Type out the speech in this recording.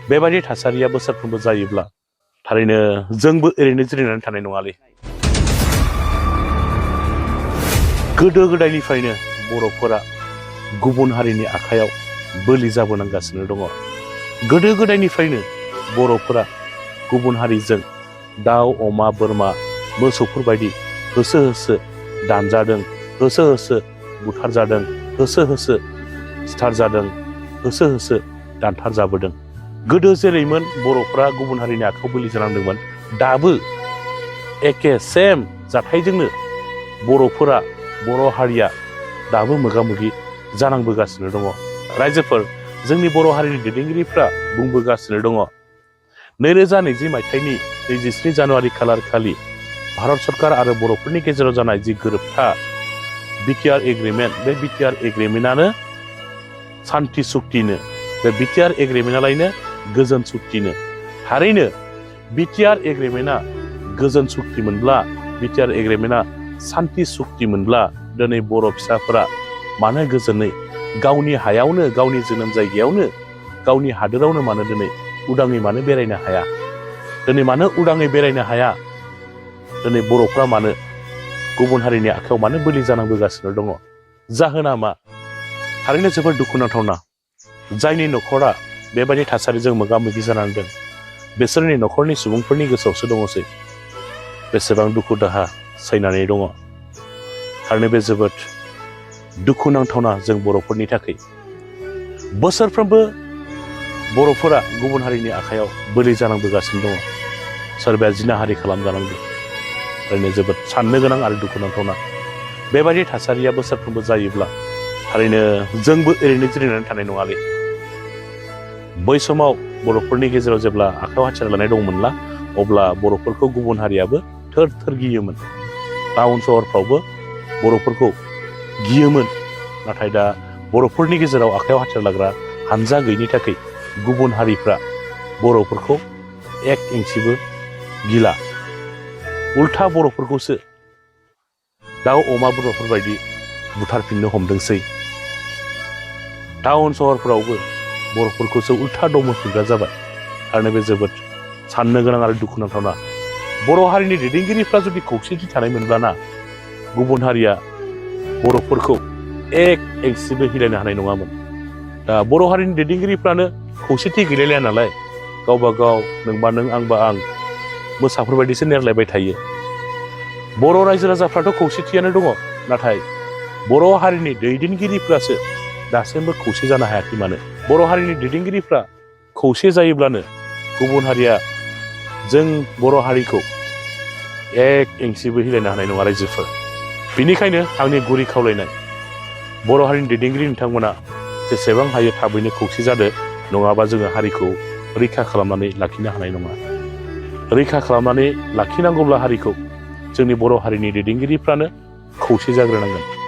बेबायदि थासारिया बोसोरफ्रोमबो जायोब्ला थारैनो जोंबो ओरैनो जिरायनानै थानाय नङालै। गोदो गोदायनिफ्रायनो बर'फोरा गुबुन हारिनि आखायाव बोलि जाबोनांगासिनो दङ। गोदो गोदायनिफ्रायनो बर'फोरा गुबुन हारिजों दाउ अमा बोरमा मोसौफोर बायदि होसो होसो दानजादों, होसो होसो बुथारजादों, होसो होसो सिथारजादों, होसो होसो दानथारजाबोदों। गोदो जेरैमोन बर'फ्रा गुबुन हारिनि आखायाव बोलि जानांदोंमोन, दाबो एखे सेम जाथायजोंनो बर'फोरा बर' हारिया दाबो मोगा मोगि जानांबोगासिनो दङ। रायजोफोर, जोंनि बर' हारिनि दैदेनगिरिफ्रा बुंबोगासिनो दङ 2020 मायथाइनि 23 जानुवारि खालार खालि भारत सरकार आरो बर'फोरनि गेजेराव जानाय जि गोरोबथा बिटिआर एग्रिमेन्ट, बे बिटिआर एग्रिमेन्टआनो सान्थि सुक्तिनो, बे बिटिआर एग्रिमेन्टआलायनो गोजोन सुक्तिनो। थारैनो बिटिआर एग्रिमेन्टआ गोजोन सुक्ति मोनब्ला, बिटिआर एग्रिमेन्टआ सान्थि सुक्ति मोनब्ला दिनै बर' फिसाफोरा मानो गोजोनै गावनि हायावनो, गावनि जोनोम जायगायावनो, गावनि हादोरावनो मानो दिनै उदाङै मानो बेरायनो हाया? दिनै मानो उदाङै बेरायनो हाया? दिनै बर'फ्रा मानो गुबुन हारिनि आखायाव मानो बोलि जानांबोगासिनो दङ? जाहोना मा? थारैनो जोबोद दुखुनांथावना। जायनि न'खरा बेबायदि थासारिजों मोगा मोगि जानानै दं, बिसोरनि न'खरनि सुबुंफोरनि गोसोआवसो दङसै बेसेबां दुखु दाहा सैनानै दङ। थारैनो बे जोबोद दुखुनांथावना जों बर'फोरनि थाखाय। बोसोरफ्रोमबो बर'फोरा गुबुन हारिनि आखायाव बोलि जानांबोगासिनो दङ। सोरबाया जिनाहारि खालामजानांदों। थारैनो जोबोद साननो गोनां आरो दुखुनांथावना। बेबायदि थासारिया बोसोरफ्रोमबो जायोब्ला थारैनो जोंबो ओरैनो जिरायनानै थानाय नङालै। बै समाव बर'फोरनि गेजेराव जेब्ला आखायाव हाथियार लानाय दंमोनला, अब्ला बर'फोरखौ गुबुन हारियाबो थोर थोर गियोमोन। टाउन सहरफ्रावबो बर'फोरखौ गियोमोन। नाथाय दा बर'फोरनि गेजेराव आखायाव हाथियार लाग्रा हानजा गैयिनि थाखाय गुबुन हारिफ्रा बर'फोरखौ एक इंसिबो गिला। उल्था बर'फोरखौसो दाउ अमा बोरमाफोर बायदि बुथारफिननो हमदोंसै। टाउन सहरफ्रावबो बर'फोरखौसो उल्था दम होफिनग्रा जाबाय। थारैनो बे जोबोद साननो गोनां आरो दुखुनांथावना। बर' हारिनि दैदेनगिरिफ्रा जुदि खौसेथि थानाय मोनब्लाना, गुबुन हारिया बर'फोरखौ एक इंसिबो हिलायनो हानाय नङामोन। दा बर' हारिनि दैदेनगिरिफ्रानो खौसेथि गैलायलाया नालाय, गावबा गाव नोंबा नों आंबा आं मोसाफोर बायदिसो नेरलायबाय थायो। बर' रायजो राजाफ्राथ' खौसेथियानो दङ, नाथाय बर' हारिनि दैदेनगिरिफ्रासो दासिमबो खौसे जानो हायाखै मानो? बर' हारिनि दैदेनगिरिफ्रा खौसे जायोब्लानो गुबुन हारिया जों बर' हारिखौ एक इंसिबो हिलायनो हानाय नङा रायजोफोर। बेनिखायनो आंनि गुरै खावलायनाय, बर' हारिनि दैदेनगिरि नोंथांमोना जेसेबां हायो थाबैनो खौसे जादो, नङाबा जोङो हारिखौ रैखा खालामनानै लाखिनो हानाय नङा। रैखा खालामनानै लाखिनांगौब्ला हारिखौ जोंनि बर' हारिनि दैदेनगिरिफ्रानो खौसे जाग्रोनांगोन।